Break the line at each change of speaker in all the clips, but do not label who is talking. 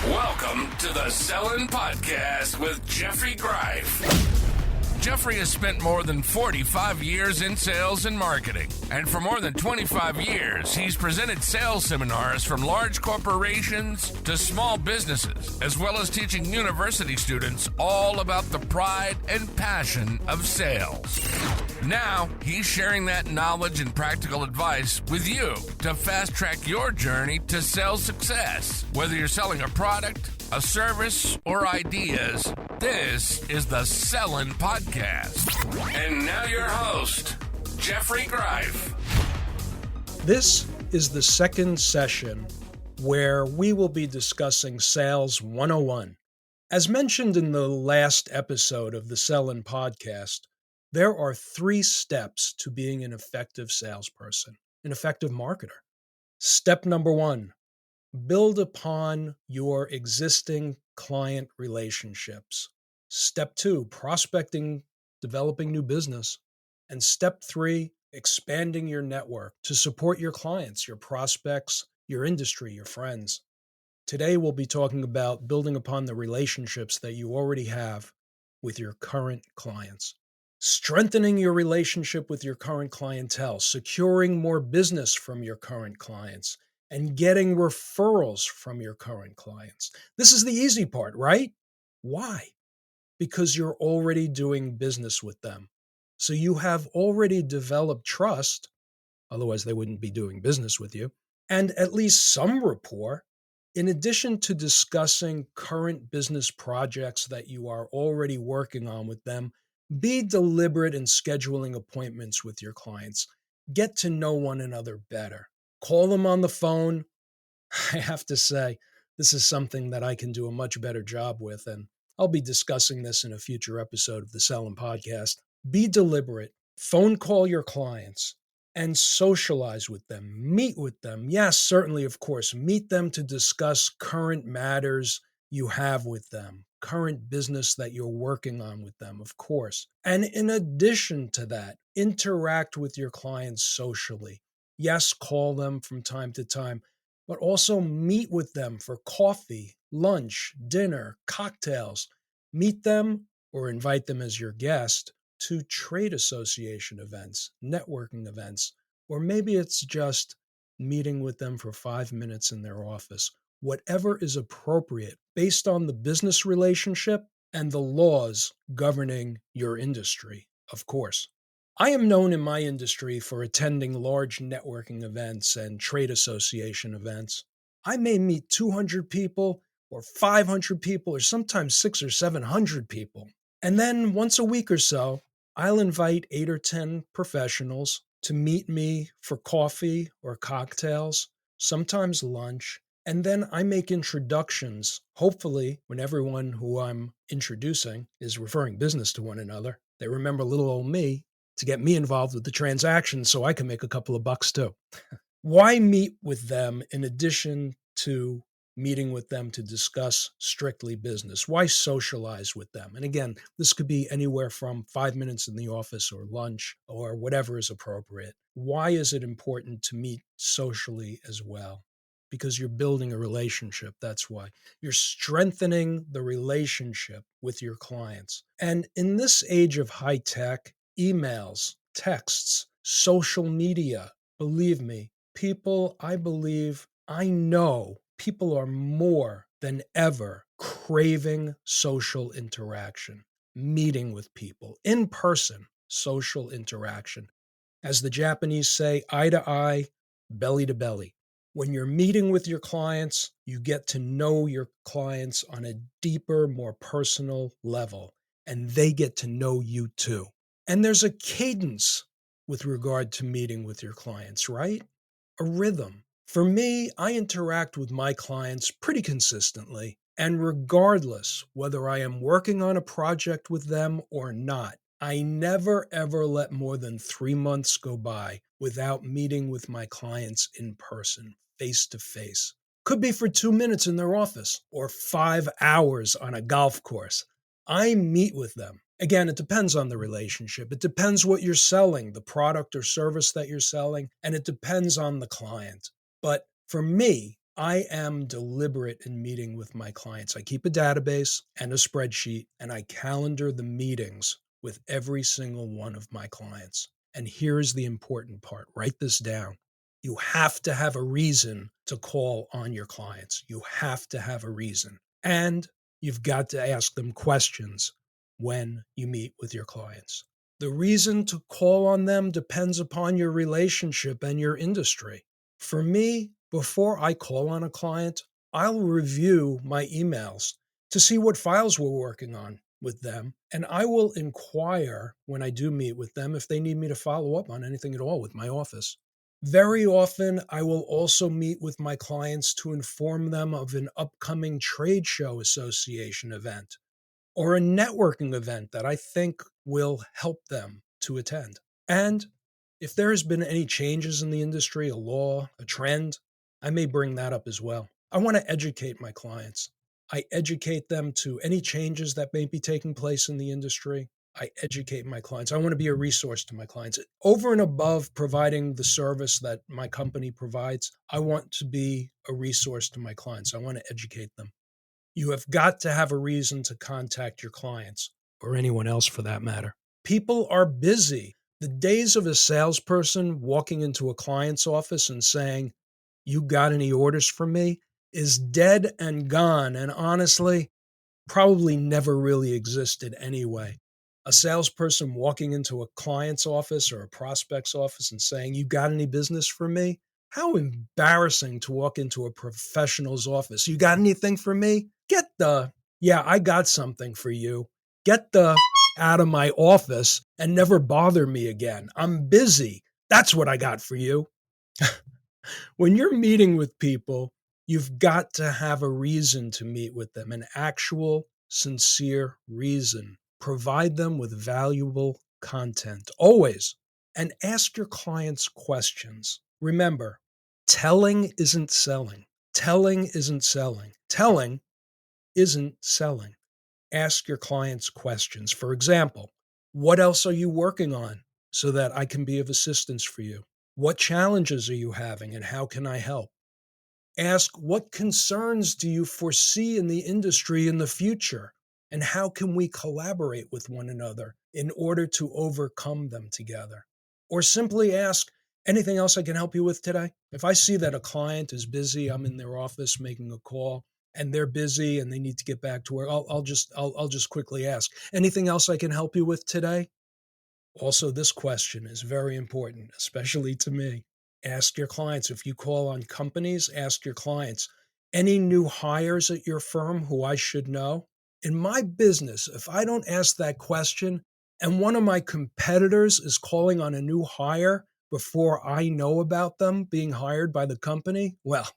Welcome to the Sellin' Podcast with Jeffrey Greif. Jeffrey has spent more than 45 years in sales and marketing. And for more than 25 years, he's presented sales seminars from large corporations to small businesses, as well as teaching university students all about the pride and passion of sales. Now, he's sharing that knowledge and practical advice with you to fast-track your journey to sales success. Whether you're selling a product, a service, or ideas, this is the Sellin' Podcast. And now your host, Jeffrey Greif.
This is the second session where we will be discussing Sales 101. As mentioned in the last episode of the Sellin' Podcast, there are 3 steps to being an effective salesperson, an effective marketer. Step number 1, build upon your existing client relationships. Step 2, prospecting, developing new business. And step 3, expanding your network to support your clients, your prospects, your industry, your friends. Today, we'll be talking about building upon the relationships that you already have with your current clients. Strengthening your relationship with your current clientele, securing more business from your current clients, and getting referrals from your current clients. This is the easy part, right? Why? Because you're already doing business with them. So you have already developed trust, otherwise they wouldn't be doing business with you, and at least some rapport. In addition to discussing current business projects that you are already working on with them, be deliberate in scheduling appointments with your clients. Get to know one another better. Call them on the phone. I have to say, this is something that I can do a much better job with, and I'll be discussing this in a future episode of the Sellin' Podcast. Be deliberate. Phone call your clients and socialize with them. Meet with them. Yes, certainly, of course. Meet them to discuss current matters you have with them, current business that you're working on with them, of course. And in addition to that, interact with your clients socially. Yes, call them from time to time, but also meet with them for coffee, lunch, dinner, cocktails. Meet them or invite them as your guest to trade association events, networking events, or maybe it's just meeting with them for 5 minutes in their office. Whatever is appropriate based on the business relationship and the laws governing your industry, of course. I am known in my industry for attending large networking events and trade association events. I may meet 200 people or 500 people or sometimes 600 or 700 people. And then once a week or so, I'll invite 8 or 10 professionals to meet me for coffee or cocktails, sometimes lunch. And then I make introductions, hopefully when everyone who I'm introducing is referring business to one another. They remember little old me to get me involved with the transaction so I can make a couple of bucks too. Why meet with them in addition to meeting with them to discuss strictly business? Why socialize with them? And again, this could be anywhere from 5 minutes in the office or lunch or whatever is appropriate. Why is it important to meet socially as well? Because you're building a relationship. That's why. You're strengthening the relationship with your clients. And in this age of high tech, emails, texts, social media, believe me, I know people are more than ever craving social interaction, meeting with people, in-person social interaction. As the Japanese say, eye to eye, belly to belly. When you're meeting with your clients, you get to know your clients on a deeper, more personal level, and they get to know you too. And there's a cadence with regard to meeting with your clients, right? A rhythm. For me, I interact with my clients pretty consistently, and regardless whether I am working on a project with them or not, I never ever let more than 3 months go by without meeting with my clients in person, face to face. Could be for 2 minutes in their office or 5 hours on a golf course. I meet with them. Again, it depends on the relationship. It depends what you're selling, the product or service that you're selling, and it depends on the client. But for me, I am deliberate in meeting with my clients. I keep a database and a spreadsheet, and I calendar the meetings with every single one of my clients. And here's the important part. Write this down. You have to have a reason to call on your clients. You have to have a reason. And you've got to ask them questions when you meet with your clients. The reason to call on them depends upon your relationship and your industry. For me, before I call on a client, I'll review my emails to see what files we're working on with them. And I will inquire when I do meet with them if they need me to follow up on anything at all with my office. Very often, I will also meet with my clients to inform them of an upcoming trade show association event or a networking event that I think will help them to attend. And if there has been any changes in the industry, a law, a trend, I may bring that up as well. I want to educate my clients. I educate them to any changes that may be taking place in the industry. I educate my clients. I want to be a resource to my clients. Over and above providing the service that my company provides, I want to be a resource to my clients. I want to educate them. You have got to have a reason to contact your clients, or anyone else for that matter. People are busy. The days of a salesperson walking into a client's office and saying, "You got any orders for me?" is dead and gone. And honestly, probably never really existed anyway. A salesperson walking into a client's office or a prospect's office and saying, "You got any business for me?" How embarrassing to walk into a professional's office. "You got anything for me?" Yeah, I got something for you. Get the out of my office and never bother me again. I'm busy. That's what I got for you. When you're meeting with people, you've got to have a reason to meet with them, an actual, sincere reason. Provide them with valuable content, always. And ask your clients questions. Remember, telling isn't selling. Telling isn't selling. Telling isn't selling. Ask your clients questions. For example, what else are you working on so that I can be of assistance for you? What challenges are you having and how can I help? Ask, what concerns do you foresee in the industry in the future? And how can we collaborate with one another in order to overcome them together? Or simply ask, anything else I can help you with today? If I see that a client is busy, I'm in their office making a call, and they're busy and they need to get back to work, I'll just quickly ask, anything else I can help you with today? Also, this question is very important, especially to me. Ask your clients, if you call on companies, ask your clients, any new hires at your firm who I should know? In my business, if I don't ask that question and one of my competitors is calling on a new hire before I know about them being hired by the company, well,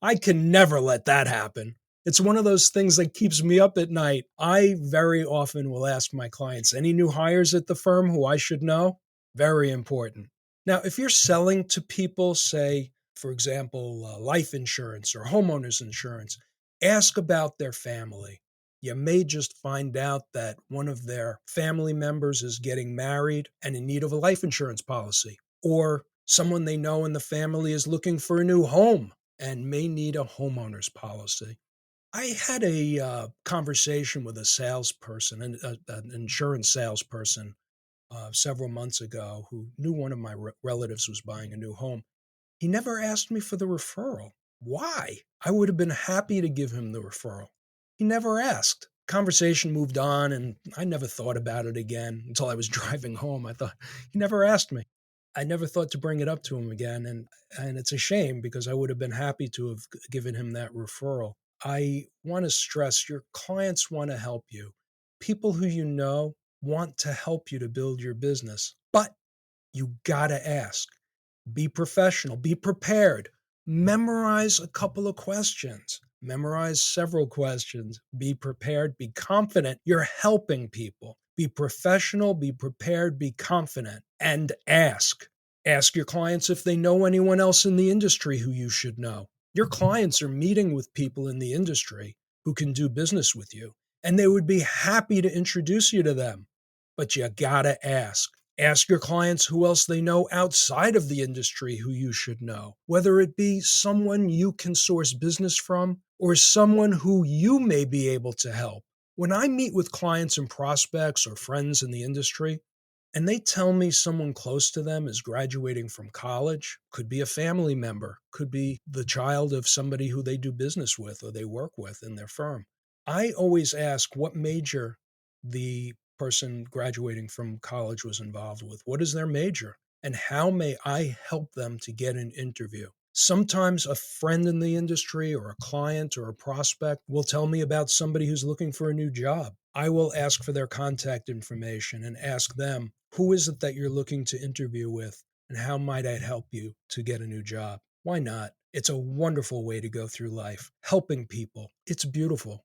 I can never let that happen. It's one of those things that keeps me up at night. I very often will ask my clients, any new hires at the firm who I should know? Very important. Now, if you're selling to people, say, for example, life insurance or homeowners insurance, ask about their family. You may just find out that one of their family members is getting married and in need of a life insurance policy, or someone they know in the family is looking for a new home and may need a homeowner's policy. I had a conversation with a salesperson, an insurance salesperson, several months ago who knew one of my relatives was buying a new home. He never asked me for the referral. Why? I would have been happy to give him the referral. He never asked. Conversation moved on, and I never thought about it again until I was driving home. I thought, he never asked me. I never thought to bring it up to him again, and it's a shame because I would have been happy to have given him that referral. I want to stress your clients want to help you. People who you know want to help you to build your business, but you got to ask. Be professional, be prepared. Memorize a couple of questions. Memorize several questions. Be prepared, be confident. You're helping people. Be professional, be prepared, be confident, and ask. Ask your clients if they know anyone else in the industry who you should know. Your clients are meeting with people in the industry who can do business with you, and they would be happy to introduce you to them. But you gotta ask. Ask your clients who else they know outside of the industry who you should know, whether it be someone you can source business from or someone who you may be able to help. When I meet with clients and prospects or friends in the industry, and they tell me someone close to them is graduating from college, could be a family member, could be the child of somebody who they do business with or they work with in their firm. I always ask what major the person graduating from college was involved with. What is their major? And how may I help them to get an interview? Sometimes a friend in the industry or a client or a prospect will tell me about somebody who's looking for a new job. I will ask for their contact information and ask them, who is it that you're looking to interview with, and how might I help you to get a new job? Why not? It's a wonderful way to go through life, helping people. It's beautiful.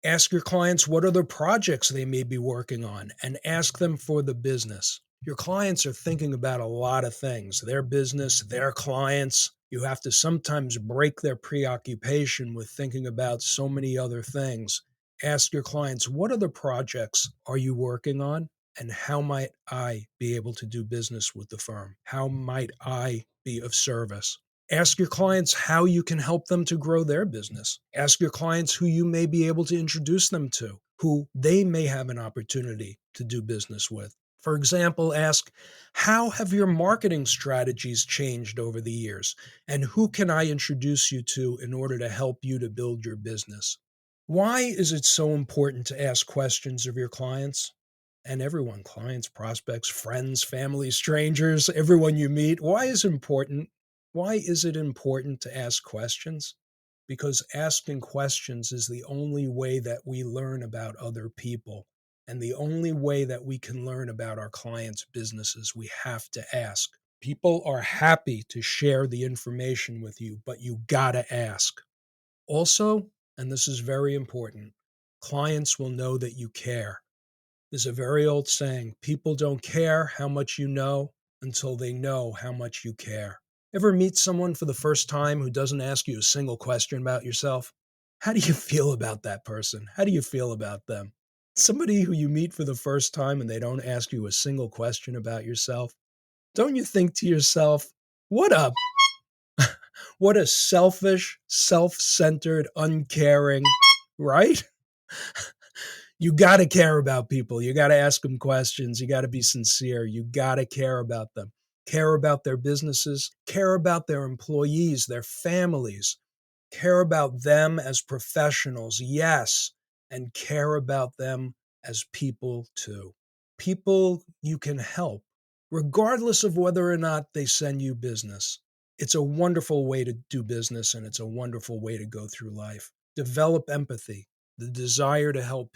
Ask your clients what other projects they may be working on and ask them for the business. Your clients are thinking about a lot of things, their business, their clients. You have to sometimes break their preoccupation with thinking about so many other things. Ask your clients, what other projects are you working on? And how might I be able to do business with the firm? How might I be of service? Ask your clients how you can help them to grow their business. Ask your clients who you may be able to introduce them to, who they may have an opportunity to do business with. For example, ask, how have your marketing strategies changed over the years? And who can I introduce you to in order to help you to build your business? Why is it so important to ask questions of your clients? And everyone, clients, prospects, friends, family, strangers, everyone you meet. Why is it important? Why is it important to ask questions? Because asking questions is the only way that we learn about other people. And the only way that we can learn about our clients' businesses, we have to ask. People are happy to share the information with you, but you gotta ask. Also, and this is very important, clients will know that you care. There's a very old saying, people don't care how much you know until they know how much you care. Ever meet someone for the first time who doesn't ask you a single question about yourself? How do you feel about that person? How do you feel about them? Somebody who you meet for the first time and they don't ask you a single question about yourself? Don't you think to yourself, what a what a selfish, self-centered, uncaring, right? You got to care about people. You got to ask them questions. You got to be sincere. You got to care about them. Care about their businesses. Care about their employees, their families. Care about them as professionals, yes, and care about them as people too. People you can help, regardless of whether or not they send you business. It's a wonderful way to do business and it's a wonderful way to go through life. Develop empathy, the desire to help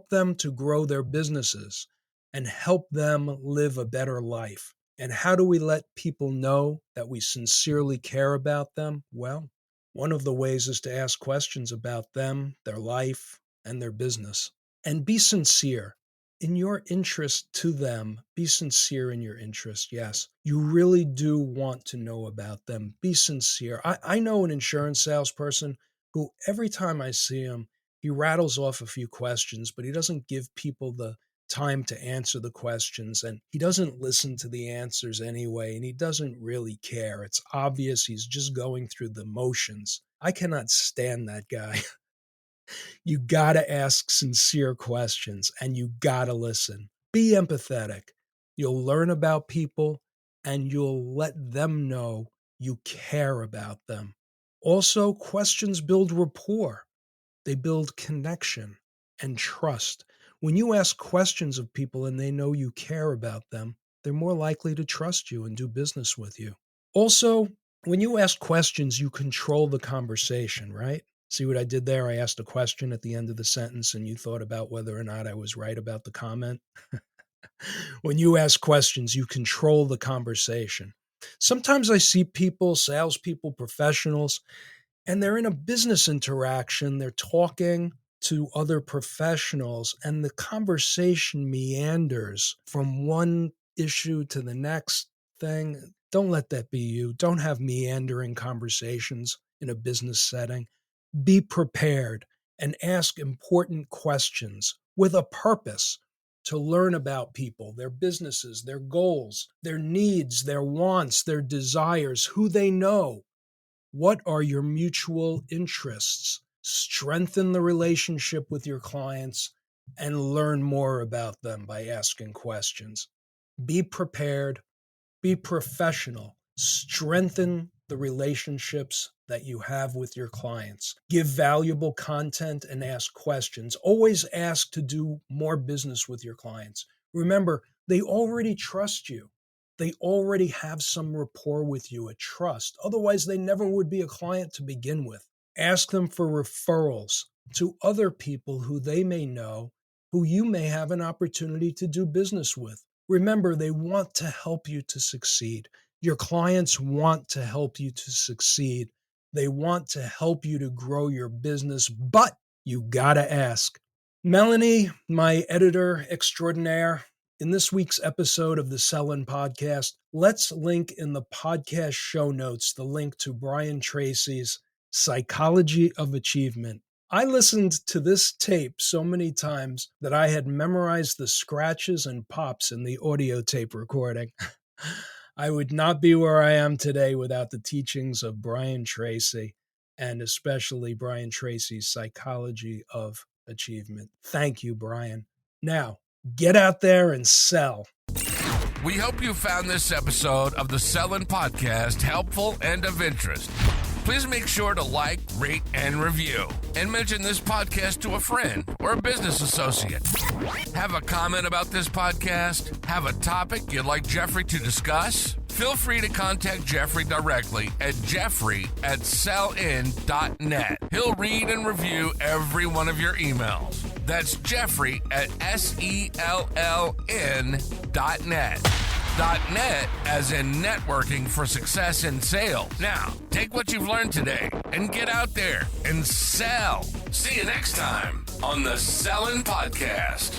them to grow their businesses, and help them live a better life. And how do we let people know that we sincerely care about them? Well, one of the ways is to ask questions about them, their life, and their business. And be sincere. In your interest to them, be sincere in your interest, yes. You really do want to know about them. Be sincere. I know an insurance salesperson who every time I see him, he rattles off a few questions, but he doesn't give people the time to answer the questions, and he doesn't listen to the answers anyway, and he doesn't really care. It's obvious he's just going through the motions. I cannot stand that guy. You gotta ask sincere questions and you gotta listen. Be empathetic. You'll learn about people and you'll let them know you care about them. Also, questions build rapport. They build connection and trust. When you ask questions of people and they know you care about them, they're more likely to trust you and do business with you. Also, when you ask questions, you control the conversation, right? See what I did there? I asked a question at the end of the sentence and you thought about whether or not I was right about the comment. When you ask questions, you control the conversation. Sometimes I see people, salespeople, professionals, and they're in a business interaction. They're talking to other professionals, and the conversation meanders from one issue to the next thing. Don't let that be you. Don't have meandering conversations in a business setting. Be prepared and ask important questions with a purpose. to learn about people, their businesses, their goals, their needs, their wants, their desires, who they know. What are your mutual interests? Strengthen the relationship with your clients and learn more about them by asking questions. Be prepared, be professional, strengthen the relationships that you have with your clients. Give valuable content and ask questions. Always ask to do more business with your clients. Remember, they already trust you. They already have some rapport with you, a trust. Otherwise, they never would be a client to begin with. Ask them for referrals to other people who they may know, who you may have an opportunity to do business with. Remember, they want to help you to succeed. Your clients want to help you to succeed. They want to help you to grow your business, but you gotta ask. Melanie, my editor extraordinaire, in this week's episode of the Sellin' Podcast, let's link in the podcast show notes the link to Brian Tracy's Psychology of Achievement. I listened to this tape so many times that I had memorized the scratches and pops in the audio tape recording. I would not be where I am today without the teachings of Brian Tracy, and especially Brian Tracy's Psychology of Achievement. Thank you, Brian. Now, get out there and sell.
We hope you found this episode of the Sellin' Podcast helpful and of interest. Please make sure to like, rate, and review, and mention this podcast to a friend or a business associate. Have a comment about this podcast? Have a topic you'd like Jeffrey to discuss? Feel free to contact Jeffrey directly at jeffrey@sellin.net. He'll read and review every one of your emails. That's jeffrey@sellin.net. .net as in networking for success in sales. Now, take what you've learned today and get out there and sell. See you next time on the Sellin' Podcast.